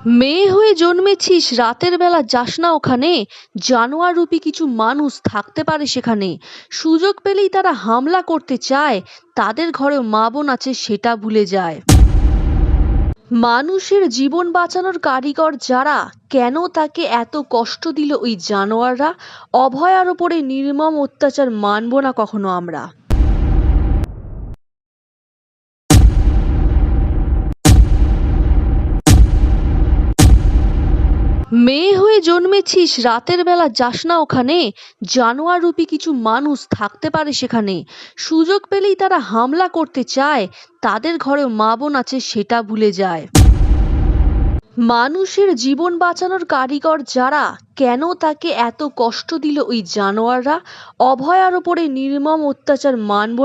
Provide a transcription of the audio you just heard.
মেয়ে হয়ে জন্মেছিস, রাতের বেলা যাস না ওখানে। জানোয়ার রূপী কিছু মানুষ থাকতে পারে সেখানে। সুযোগ পেলেই তারা হামলা করতে চায়। তাদের ঘরেও মা বোন আছে সেটা ভুলে যায়। মানুষের জীবন বাঁচানোর কারিগর যারা, কেন তাকে এত কষ্ট দিল ওই জানোয়াররা? অভয়ার ওপরে নির্মম অত্যাচার মানব না কখনো আমরা। মেয়ে হয়ে জন্মেছিস, রাতের বেলা যাস না ওখানে। জানোয়ার রূপী কিছু মানুষ থাকতে পারে সেখানে। সুযোগ পেলেই তারা হামলা করতে চায়। তাদের ঘরেও মা বোন আছে সেটা ভুলে যায়। মানুষের জীবন বাঁচানোর কারিগর যারা, কেন তাকে এত কষ্ট দিল ওই জানোয়াররা? অভয়ার ওপরে নির্মম অত্যাচার মানব